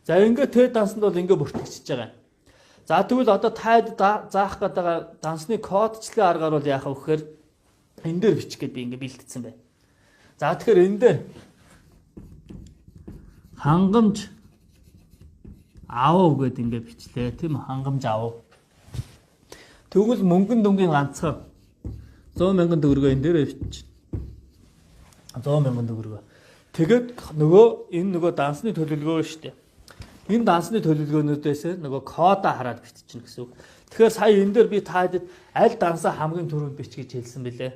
За ингээд тэ дансанд бол ингээд бүртгэж байгаа. За тэгвэл одоо таад заах гэдэг дансны кодчлын аргаар бол яах вэ гэхээр энэ дээр бичих гээд би ингээд бэлтгэсэн байна. За тэгэхээр энэ дээр хангамж аав гэдэг ингээд бичлээ тийм үү? Хангамж аав. Тэгвэл мөнгөн дүнгийн ганцхан 100 мянган төгрөгөө энэ дээр бичиж 100 мянган төгрөгөө. Тэгээд энэ нөгөө дансны төлөвлөгөө шүү дээ. Энэ дансны төлөвлөгөөнүүдээс нөгөө кода хараад биччихнэ гэсэн үг. Тэгэхээр сая энэ дээр би таад аль дансаа хамгийн түрүүнд бич гэж хэлсэн бэлээ.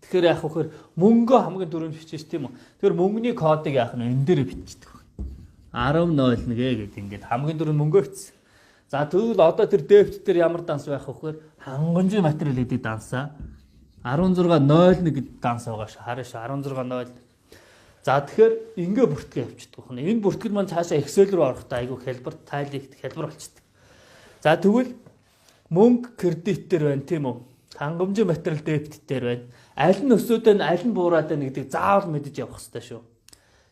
Тэгэхээр яах вэ гэхээр мөнгөө хамгийн түрүүнд бичиж тийм үү. Тэгэхээр мөнгөний кодыг яах нь энэ дээр бичдэг. 10.01 гэдэг ингээд хамгийн түрүүнд мөнгөө бичсэн. За тэгвэл одоо тэр дефт дээр ямар данс байх вэ гэхээр хангамжийн материал гэдэг дансаа 16.01 гэдэг данс байгаа ш. Хараа ш 16.01. За тэгэхээр ингээ бүртгээ явчихдаг байна. Энэ бүртгэл маань цаашаа Excel руу орохдоо айгүй хэлбэр тайлэгт хэлбэр болчихдог. За тэгвэл мөнгө кредит дээр байна тийм үү? Хангамжийн материал дефт дээр байна. Аль нь өсөөд байна, аль нь буураад байна гэдгийг заавал мэдэж явах хэрэгтэй шүү.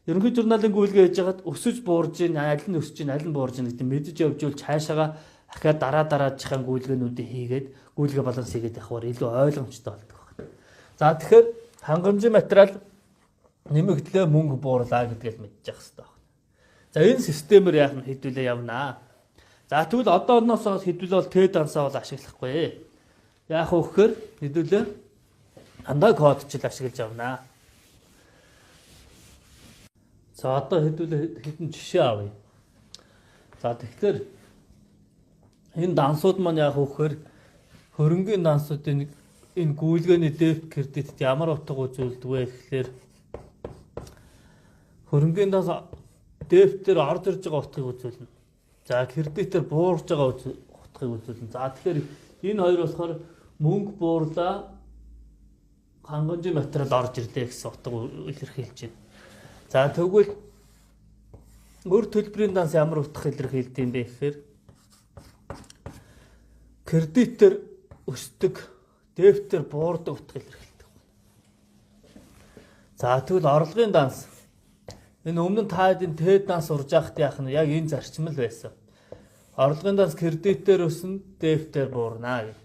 Ерөнхий журналын гүйлгээ хийж хагаад өсөж буурж ийн, аль нь өсөж ийн, аль нь буурж ийн гэдэг мэдэж явж ивэл цаашаага дахиад дараачихan гүйлгээнүүдийг хийгээд гүйлгээ баланс хийгээд явахаар илүү ойлгомжтой болдог байна. За тэгэхээр хангамжийн материал нэмэгдлээ мөнгө буурлаа гэдгийг мэдчих хэрэгтэй байна. За энэ системээр яах нь хэдүүлээ явнаа. За тэгвэл одооноос хэдүүлээ бол Т дансаа бол ашиглахгүй. Яах вэ гэхээр хэдүүлээ андаа кодчил ашиглаж явнаа. За одоо хэдүүлээ хэдэн жишээ авъя. За тэгэхээр энэ дансууд маань яах вэ гэхээр хөрөнгөний дансуудын энэ гүйлгээний дефт кредитт ямар утга үзүүлдэг вэ гэхээр хөрөнгөний данс дефтээр орж ирж байгаа утгыг үзүүлнэ. За кредитээр буурж байгаа утгыг үзүүлнэ. За тэгэхээр энэ хоёр болохоор мөнгө буурлаа хангамжийн материал орж ирлээ гэсэн утга илэрхийлж байна. За тэгвэл өөр төлбөрийн данс ямар утга илэрхийлдэг юм бэ гэхээр кредитээр өсдөг, дефтээр буурдаг утга илэрхийлдэг. За тэгвэл орлогын данс энэ өмнө нь та хэдийн Т данс урж яхад яах нь яг энэ зарчим л байсан. Орлогын данс кредитээр өснө, дефтээр буурна гэх.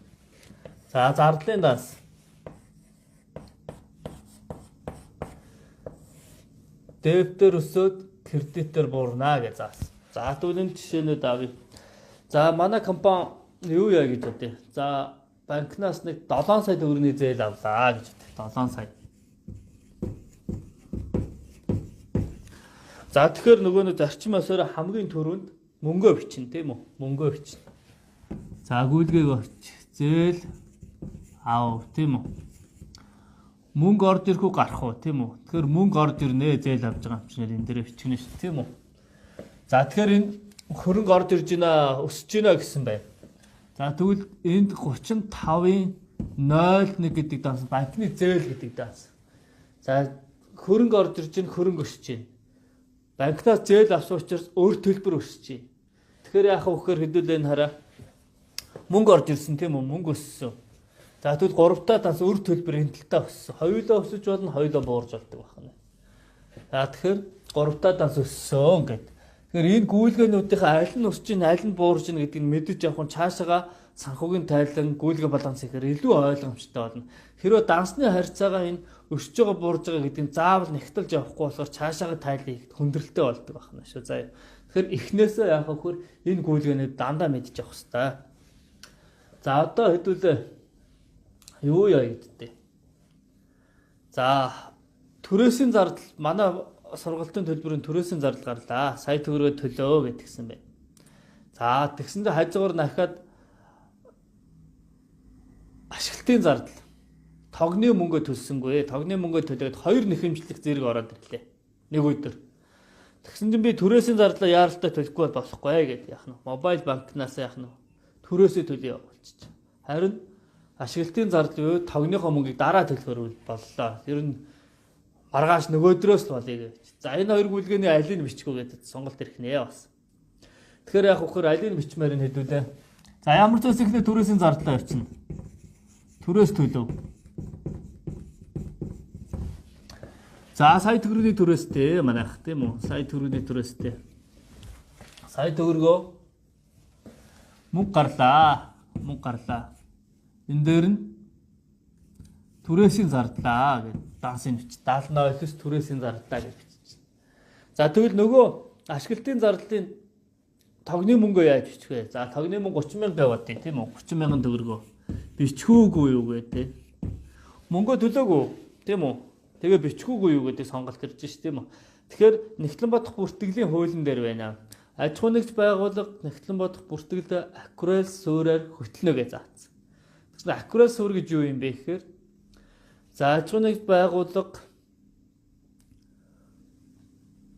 За зардлын данс дефтээр өсөөд кредитээр буурна гэж заасан. За тэгвэл энэ жишээнүүд авъя. За манай компани юу яа гэж бодъё. За банкнаас нэг 7 сая төгрөгийн зээл авлаа гэж бодъё. 7 сая. За тэгэхээр нөгөө нэг зарчим осоор хамгийн түрүүнд мөнгөө бичнэ тийм үү? Мөнгөө бичнэ. За гүйлгээг орч. Зээл ав тийм үү? Мөнгө орж ирэх үү гарах уу тийм үү? Тэгэхээр мөнгө орж ирнэ зээл авч байгаа юм чинь энэ дээр бичгэнэ шүү тийм үү? За тэгэхээр энэ хөрөнгө орж ирж байна, өсөж байна гэсэн байна. За тэгвэл энд 35-ын 0.1 гэдэг данс банкны зээл гэдэг данс. За хөрөнгө орж ирж байна, хөрөнгө өсөж байна. Банкнаас зээл авсан учраас өөр төлбөр өсөж байна. Тэгэхээр яах вэ гэхээр хэдүүлээ энэ хараа мөнгө орж ирсэн тийм үү? Мөнгө өссөн. За тэгвэл 3 данс өөр төлбөр энэ талтаа өссөн. Хоёулаа өсөж болно, хоёулаа буурж болдог байна. За тэгэхээр 3 данс өссөн гэдэг. Тэгэхээр энэ гүйлгээнүүдийн аль нь өсөж ийн, аль нь буурж ийн гэдгийг мэдэж явах нь цаашаага санхүүгийн тайлан гүйлгээ баланс хийхээр илүү ойлгомжтой болно. Хэрвээ дансны харьцаагаа энэ өсөж байгаа буурж байгаа гэдгийг заавал нэгтэлж явахгүй болохоор цаашаага тайлан хийхэд хүндрэлтэй болдог байна шүү. За тэгэхээр эхнээсээ яах вэ гэхээр энэ гүйлгээнүүд дандаа мэдж явах хэрэгтэй. За одоо хэдүүлээ юу яа гэдтэй. За түрээсийн зардал манай сургалтын төлбөрийн түрээсийн зардал гарлаа. Сая төгрөгөө төлөө гэдгсэн байна. За тэгсэндээ хажуугаар дахиад ашиглалтын зардал. Тогны мөнгө төлсөнгүй. Тогны мөнгө төлөөд 2 нэхэмжлэх зэрэг ороод ирлээ. Нэг өдөр. Тэгсэн чинь би түрээсийн зардлаа яаралтай төлөхгүй болохгүй гэдэг яах нь. Мобайл банкнаас яах нь. Түрээсээ төлөе болчих. Харин ашиглалтын зардал юу тогныхоо мөнгийг дараа төлөхөр боллоо. Ер нь маргааш нөгөөдрөөс л болъё гэж. За энэ хоёр гүйлгээний алийг бичих үү гэдэг сонголт ирэх нэ бас. Тэгэхээр яах вэ гэхээр алийг бичмээр нь хэдүүлээ. За ямар ч зүйл ихний түрээсийн зардлаа явчихна. Түрээс төлөв. За сая төгрөгийн түрээстэй манайх тийм үү? Сая төгрөгийн түрээстэй. сая төгрөгөө мөнгө гарлаа. Мөнгө гарлаа. Энэ дээр нь түрээсийн зардлаа гэж дансын бичиж 78-аас түрээсийн зардлаа гэж бичиж. За тэгвэл нөгөө ашиглалтын зардлын тогны мөнгөө яаж бичих вэ? За тогны мөнгө 30,000 яваад тийм үү? 30,000 төгрөгөө бичхүүгүй юу гэдэг. Мөнгөө төлөөгүй тийм үү? Тэгээ бичхүүгүй юу гэдэг сонголт ирж ш тийм үү? Тэгэхээр Нэгтлэнбаатах бүртгэлийн хуулийн дээр байна. Аж ахуй нэгж байгууллага Нэгтлэнбаатах бүртгэлд акварел суурьаар хөтлөнө гэж заасан. Тэгэхээр акварел суур гэж юу юм бэ гэхээр за аж ахуй нэгж байгууллага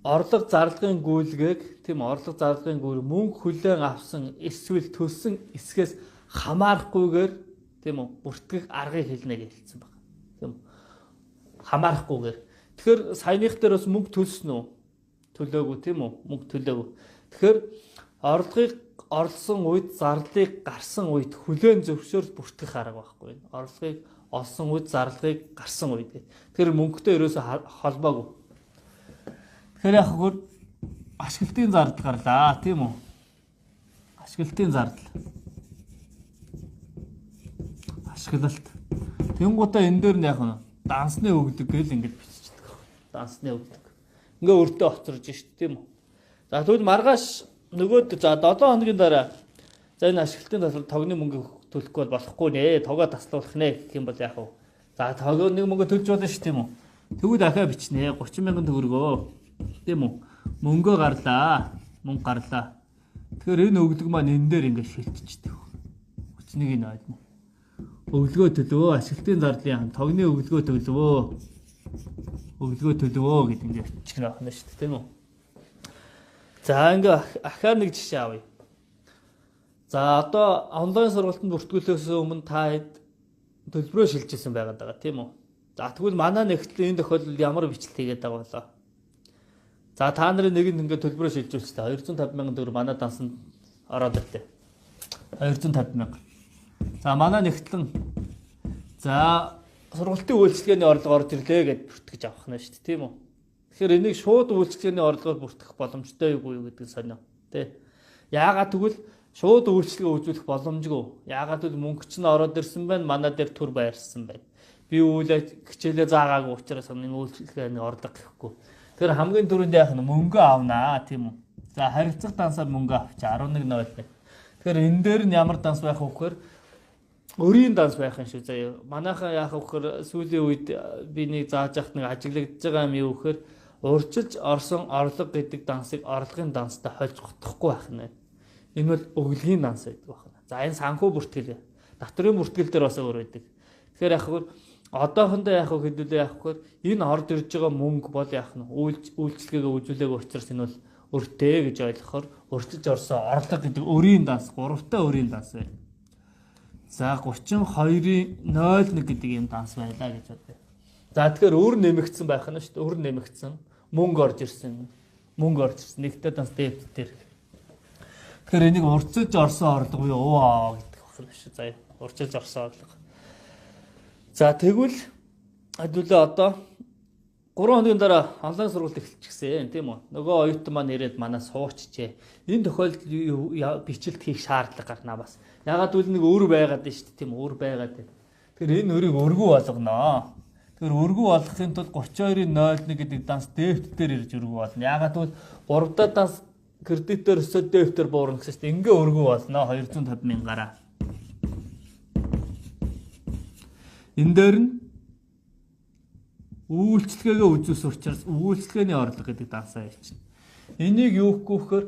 орлого зарлагын гүйлгээг тийм орлого зарлагын гүйл мөнгө хүлээн авсан эсвэл төлсөн эсгээс хамаарахгүйгээр тийм үү бүртгэх аргыг хэлнэ гэж хэлсэн байна. Тийм үү? Хамаарахгүйгээр. Тэгэхээр саяных дээр бас мөнгө төлсөн үү? Төлөөгүй тийм үү? Мөнгө төлөөгүй. Тэгэхээр орлогыг орлсон үед зарлыг гарсан үед хүлээн зөвшөөрөл бүртгэх арга байхгүй. Орлогыг олсон үед зарлыг гарсан үед. Тэгэхээр мөнгөтэй ерөөсө холбоогүй. Тэгэхээр яг хөр ашиглалтын зардал гарлаа тийм үү? Ашиглалтын зардал. Ашиглалт. Тэнгуутаа энэ дээр нь яг нь дансны өгдөг гэл ингэж биччихдэг. Дансны өгдөг. Ингээ өртөө хоцорж шít тийм үү? За тэгвэл маргааш нөгөөд за 7 хоногийн дараа за энэ ашиглалтын тасал тогны мөнгө төлөхгүй бол болохгүй нэ. Тогоо таслуулах нэ гэх юм бол яг уу. За тогоо нэг мөнгө төлж болно шít тийм үү? Тэгвэл дахиад бичнэ. 30,000 төгрөгөө. Тийм үү? Мөнгөө гарлаа. Мөнгө гарлаа. Тэгэхээр энэ өгдөг маань энэ дээр ингэ шилтчихдэг. 31-ийг ойлгоно. Өглөө төлөвөө ашиглалтын зардлын тогны өглөө төлөвөө. Өглөө төлөвөө гэдэг ингэ бичих нь байна шүү дээ, тийм үү? За ингээ ахаар нэг жишээ авъя. За одоо онлайн сургалтанд бүртгүүлэхээс өмнө та хэд төлбөрөө шилжүүлсэн байгаад байгаа тийм үү? За тэгвэл манай нэгтлэн энэ тохиолдолд ямар бичлэг хийгээд байгаа болоо? За та нарын нэг нь ингээ төлбөрөө шилжүүлчихлээ. 250,000 төгрөг манай дансанд ороод ирлээ. 250,000. За манай нэгтлэн за сургалтын үйлчлэгээний орлого орж ирлээ гэж бүртгэж авах нь шүү дээ тийм үү? Тэгэхээр энийг шууд үйлчлэгээний орлогоор бүртгэх боломжтой юу гэдэг сонио. Тэ. Яагаад тэгвэл шууд үйлчлэгээ үзүүлэх боломжгүй. Яагаад гэвэл мөнгө чинь ороод ирсэн байна. Манай дээр төр байрсан байна. Би үүлээ хичээлээ заагаагүй учраас энэ үйлчлэгээний орлого гэхгүй. Тэгэхээр хамгийн түрүүнд яах нь мөнгө авнаа тийм үү. За харилцах дансаар мөнгө авч 11.0 байна. Тэгэхээр энэ дээр нь ямар данс байх вэ гэхээр өрийн данс байх юм шүү заяа. Манайхаа яах вэ гэхээр сүүлийн үед би нэг зааж яхад нэг ажиглагдж байгаа юм юу гэхээр урьдчилж орсон орлого гэдэг дансыг орлогын данстай хольж готохгүй байх нь. Энэ бол өглөгийн данс байдаг байна. За энэ санхүү бүртгэл. Доторын бүртгэл дээр бас өөр байдаг. Тэгэхээр яах вэ? Одоохондоо яах вэ хэдүүлээ яах вэ? Энэ орд ирж байгаа мөнгө бол яах нь үйлчлэгээ үзүүлээг учраас энэ бол өртөө гэж ойлгохоор урьдчилж орсон орлого гэдэг өрийн данс, 3-та өрийн данс байна. За 32.01 гэдэг юм данс байлаа гэж бодъё. За тэгэхээр өр нэмэгдсэн байх нь шүү дээ. Өр нэмэгдсэн. Мөнгө орж ирсэн. Мөнгө орж ирсэн. Нэгтэй данс дээд дээр. Тэгэхээр энийг урьдчилж орсон орлого буюу УА гэдэг байна шүү. За урьдчилж орсон орлого. За тэгвэл хэдүүлээ одоо 3 хоногийн дараа онлайн сургалт эхэлчихсэн тийм үү? Нөгөө оюутан маань ирээд манай суучжээ. Энэ тохиолдолд бичлэлт хийх шаардлага гарнаа бас. Ягаад гэвэл нэг өр байгаад байна шүү дээ тийм үү? Өр байгаад байна. Тэгэхээр энэ өрийг өргүү болгоноо. Тэгэхээр өргүү болгохын тулд 32.01 гэдэг данс дефт дээр ирж өргүү болно. Ягаад гэвэл 3 дахь данс кредитээр өсөд дефтээр буурна гэсэн чинь ингээ өргүү болно 250,000-аараа. Энэ дээр нь үйлчлэгээгээ үзүүлсэн учраас үйлчлэгээний орлого гэдэг дансаа явчихна. Энийг юу гэхгүй вэхээр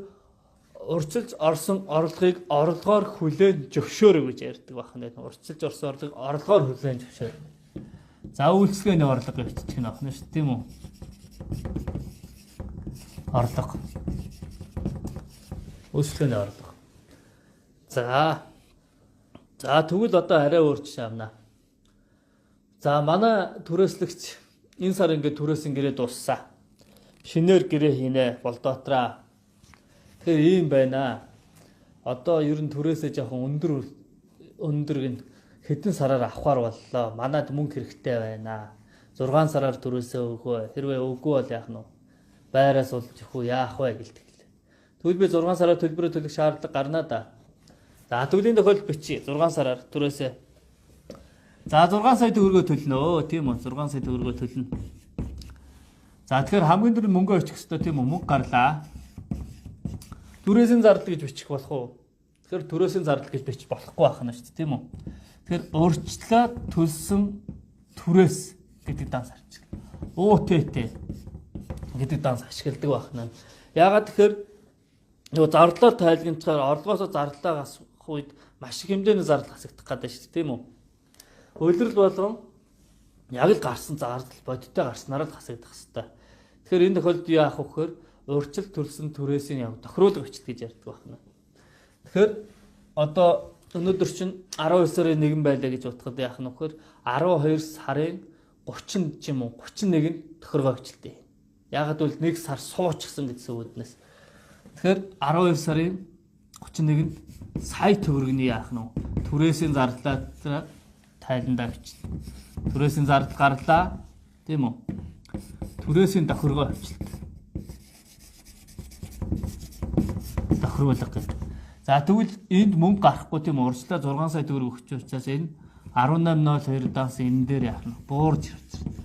урьдчилж орсон орлогыг орлогоор хүлээн зөвшөөрө гэж ярьдаг байна. Урьдчилж орсон орлогыг орлогоор хүлээн зөвшөөрө. За үйлчлэгээний орлого явчих нь байна шүү дээ тийм үү? Орлого. Үйлчлэгээний орлого. За тэгвэл одоо арай өөр жишээ авнаа. За манай түрээслэгч энэ сар ингээд түрээсэн гэрээ дууссан. Шинээр гэрээ хийнэ болдоотраа. Тэгэхээр ийм байна. Одоо ер нь түрээсээ жоохон өндөр хэдэн сараар авахар боллоо. Манад мөнгө хэрэгтэй байна. 6 сараар түрээсээ өгөө. Хэрвээ өгөө бол яах нь вэ? Байраас болж өгөх үү яах вэ гэлдэг. Тэгвэл би 6 сараар төлбөрөө төлөх шаардлага гарна да. За төлөвийн тохиолдолд бичиж 6 сараар түрээсээ. За 6 сая төгрөгөө төлнө. Тийм үү? 6 сая төгрөгөө төлнө. За тэгэхээр хамгийн түрүүнд мөнгө очих хэвээр тийм үү? Мөнгө гарлаа. Түрээсийн зардал гэж бичих болох уу? Тэгэхээр түрээсийн зардал гэж бичих болохгүй байна шүү дээ, тийм үү? Тэгэхээр урьдчилан төлсөн түрээс гэдэг данс ашигладаг. УТТ гэдэг данс ашигладаг байна. Яагаад тэгэхээр нөгөө зардлаар тайлгнацгаар орлогоосоо зардалаа гасах үед маш их хэмжээний зардал хасагдах гэдэг шүү дээ, тийм үү? Улирал болгон яг л гарсан зардал бодиттой гарснараа л хасагдах хэвээр. Тэгэхээр энэ тохиолдолд яах вэ гэхээр урьдчил төлсөн түрээсийн яг тохируулга бичлэг гэж ярьдаг байна. Тэгэхээр одоо өнөөдөр чинь 12 сарын 1 байлаа гэж утгад яах нь вэ гэхээр 12 сарын 30 ч юм уу 31-нд тохиргоо бичлээ. Ягаад гэвэл 1 сар суучихсан гэсэн үгнээс. Тэгэхээр 12 сарын 31-нд сая төгрөгийн яах нь вэ? Түрээсийн зардлаа тайландаа бичлээ. Түрээсийн зардал гарлаа, тийм үү? Түрээсийн тохиргоо бичлээ. Тохируулга гэж. За тэгвэл энд мөнгө гарахгүй тийм урьдчилан 6 сая төгрөг өгч учраас энэ 1802 данс энэ дээр яах нь буурж ирж байна.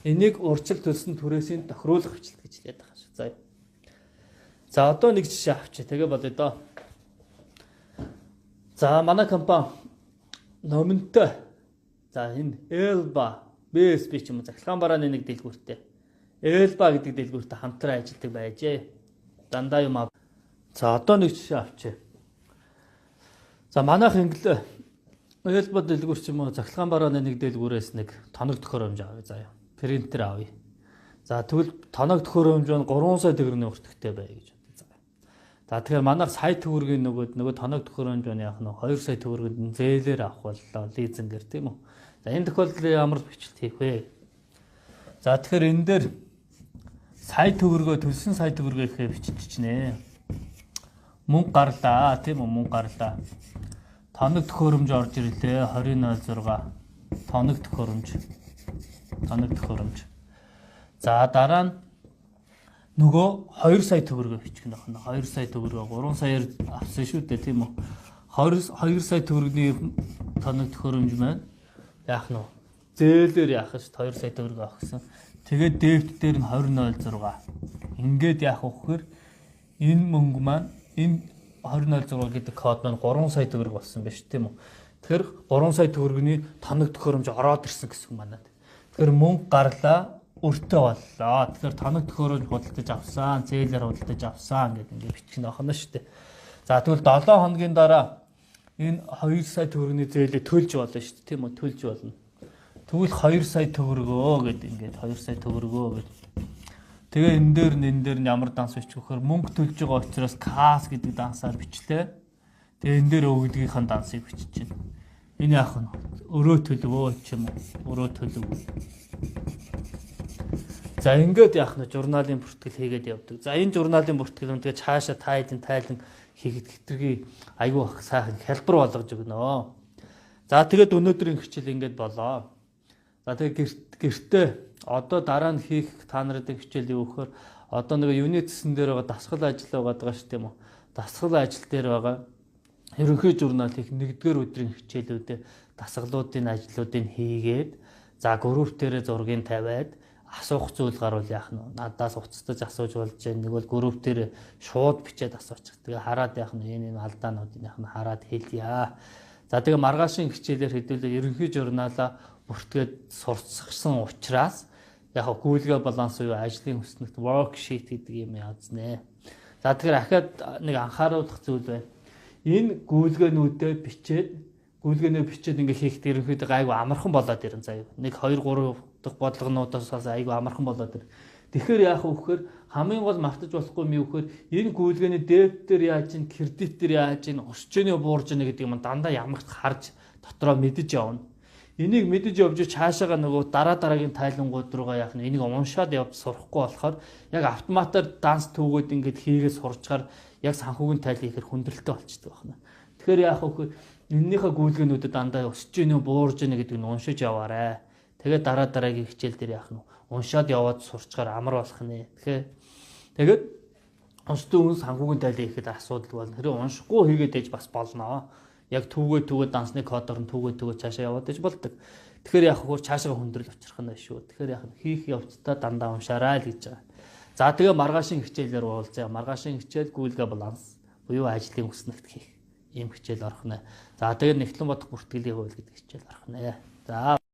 Энийг урьдчил төлсөн түрээсийн тохируулга бичлэг гэж хэлээд байгаа шүү. За. За одоо нэг жишээ авчи. Тэгээ бодъё доо. За манай компани номинтой. За энэ Elba BSB ч юм уу захиргаан барааны нэг дэлгүүртэй. Elba гэдэг дэлгүүртэй хамтран ажилладаг байжээ. Дандаа юм аа. За одоо нэг жишээ авчи. За манайх ингээл Elba дэлгүүр ч юм уу захиргаан барааны нэг дэлгүүрээс нэг тоног төхөөрөмж авъя заяа. Принтер авъя. За тэгвэл тоног төхөөрөмж нь 3 сая төгрөгийн өртөгтэй бай гэж бодъё. За тэгэхээр манайх сая төгрөгийн нөгөө тоног төхөөрөмж нь яах нь 2 сая төгрөгөнд зээлээр авах боллоо лизингээр тийм үү. За энэ тохиолдолд ямар бичлэлт хийх вэ? За тэгэхээр энэ дээр сая төгрөгөө төлсөн сая төгрөгөө ихэ биччихнэ. Мөнгө гарлаа тийм үү, мөнгө гарлаа. Тоног төхөөрөмж орж ирлээ 2006 тоног төхөөрөмж. За дараа нь нөгөө 2 сая төгрөгөө бичих нь байна. 2 сая төгрөгөө 3 саяар авсан шүү дээ тийм үү. 2 сая төгрөгийн тоног төхөөрөмж маань яах нь вэ? Зээлээр яах шүү 2 сая төгрөг авахсан. Тэгээд дебет дээр нь 2006. Ингээд яах вэ гэхээр энэ мөнгө маань энэ 2006 гэдэг код маань 3 сая төгрөг болсон байна шүү тийм үү. Тэгэхээр 3 сая төгрөгийн тоног төхөөрөмж ороод ирсэн гэсэн юм байна. Тэгэхээр мөнгө гарлаа өртөө боллоо. Тэгэхээр тоног төхөөрөмж худалдаж авсан, зээлээр худалдаж авсан гэдэг ингээд бичих нь ахна шүү дээ. За тэгвэл 7 хоногийн дараа энэ 2 сая төгрөгийн зээлээ төлж болно шүү дээ тийм үү, төлж болно. Тэгвэл 2 сая төгрөгөө гэдэг ингээд 2 сая төгрөгөө гэдэг. Тэгээ энэ дээр нь ямар данс бичих вөхөр мөнгө төлж байгаа учраас кас гэдэг дансаар бичлээ. Тэгээ энэ дээр өгдгийнхэн дансыг бичиж байна. Энэ яах вэ? Өрөө төлөвөө ч юм уу, өрөө төлөв. За ингээд яах нь журналын бүртгэл хийгээд явдаг. За энэ журналын бүртгэл нь тэгээ цаашаа тайлан хийгээд хэтэрхий айгүй сайхан хялбар болгож өгнө. За тэгээд өнөөдрийн хичээл ингээд болоо. За тэгээд гэртээ одоо дараа нь хийх та нарын хичээл юу гэхээр одоо нэг юуны цэсэн дээр байгаа дасгал ажил байгаа шүү дээ юм уу? Дасгал ажил дээр байгаа ерөнхий журнал хийх 1-р өдрийн хичээлүүдээ дасгалуудын ажлуудыг хийгээд за групп дээрээ зургийг тавиад асуух зүйл гарвал яах нь надаас уцтаж асууж болж байна. Нэг бол групп дээр шууд бичээд асуучих. Тэгээ хараад яах нь энэ алдаануудыг яах нь хараад хэлье. За тэгээ маргаашийн хичээлээр хэдүүлээ ерөнхий журналаа бүртгээд сурцсан учраас яг гүйлгээ баланс уу ажлын хүснэгт worksheet гэдэг юм яазнэ. За тэгэхээр дахиад нэг анхааруулах зүйл байна. Энэ гүйлгээнүүдээ бичээд ингээ хийхдээ ерөнхийдөө айгу амархан болоод ирэн заяа. 1 2 3 дахь бодлогонуудаас айгу амархан болоод ир. Тэгэхээр яах вэ гэхээр хамгийн гол мартаж болохгүй юм юу гэхээр энэ гүйлгээний дебет дээр яаж ин кредит дээр яаж ин өсчөөний буурж ийн гэдэг юм дандаа ямагт харж дотроо мэдэж явна. Энийг мэдэж явж цаашаага нөгөө дараагийн тайлангууд руугаа яах нь энийг уншаад явж сурахгүй болохоор яг автоматар данс төвгүүд ингээд хийгээд сурчгаар яг санхүүгийн тайл хийхээр хүндрэлтэй болчихдог байна. Тэгэхээр яах вэ гэхээр эннийхээ гүйлгээнүүдэд дандаа өсөж ийн буурж ийн гэдэг нь уншиж яваарэ. Тэгээд дараагийн хичээл дээр яах нь уншаад яваад сурчгаар амар болох нэ. Тэгэхээр тэгээд Онцтой үнс санхүүгийн тайлаа ихэд асуудал болно. Хэрэг уншихгүй хийгээд ээж бас болно. Яг түүгээ дансны кодоор нь түүгээ цаашаа яваад ээж болдог. Тэгэхээр яг хөө цаашаа хөндрөл учрах нь шүү. Тэгэхээр яг хийх явцдаа дандаа уншаарай л гэж байгаа. За тэгээ маргаашийн хичээлээр уулзъя. Маргаашийн хичээл гүйлгээ баланс буюу ажлын өснөгт хийх ийм хичээл орох нэ. За тэгээ нэгтлэн бодох бүртгэлийн хууль гэдэг хичээл орох нэ. За